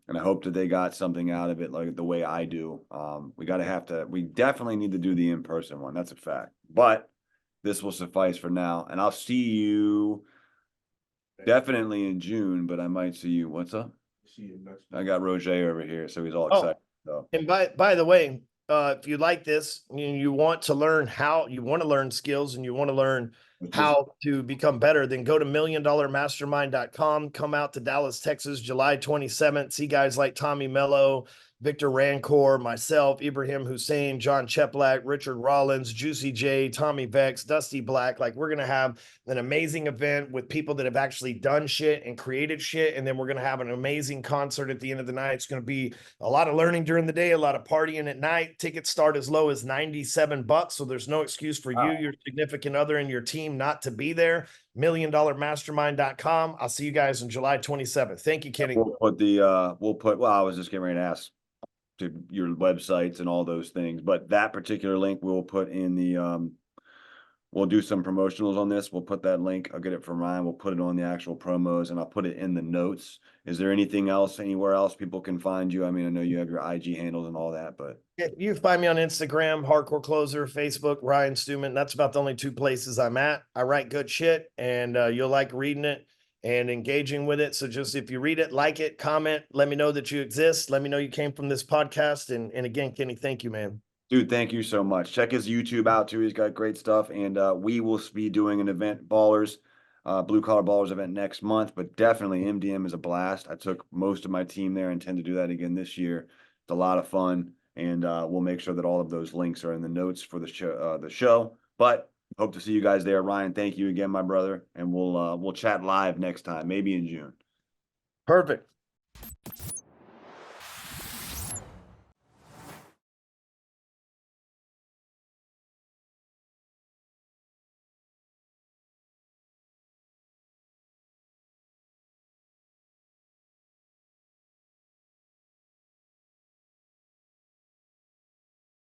And I hope that they got something out of it, like the way I do. We definitely need to do the in-person one. That's a fact. But this will suffice for now. And I'll see you definitely in June, but I might see you. What's up? See you next I got Roger over here, so he's all Oh. excited. So And by the way, if you like this, you want to learn skills and you want to learn how to become better, then go to milliondollarmastermind.com. Come out to Dallas, Texas, July 27th. See guys like Tommy Mello, Victor Rancor, myself, Ibrahim Hussein, John Cheplack, Richard Rollins, Juicy J, Tommy Vex, Dusty Black. Like, we're going to have an amazing event with people that have actually done shit and created shit. And then we're going to have an amazing concert at the end of the night. It's going to be a lot of learning during the day, a lot of partying at night. Tickets start as low as $97. So there's no excuse for you, your significant other, and your team not to be there. milliondollarmastermind.com. I'll see you guys on July 27th. Thank you, Kenny. well, I was just getting ready to ask to your websites and all those things, but that particular link we'll put in the, we'll do some promotionals on this. We'll put that link. I'll get it from Ryan. We'll put it on the actual promos and I'll put it in the notes. Is there anything else, anywhere else people can find you? I mean, I know you have your IG handles and all that, but Yeah, you find me on Instagram, Hardcore Closer, Facebook, Ryan Stewman. That's about the only two places I'm at. I write good shit and you'll like reading it and engaging with it. So just if you read it, like it, comment, let me know that you exist. Let me know you came from this podcast. And again, Kenny, thank you, man. dude, thank you so much. Check his YouTube out too. He's got great stuff. And we will be doing an event, Ballers, Blue Collar Ballers event next month, but definitely MDM is a blast. I took most of my team there, intend to do that again this year. It's a lot of fun. And we'll make sure that all of those links are in the notes for the show. But hope to see you guys there. Ryan, thank you again, my brother. And we'll chat live next time, maybe in June. Perfect.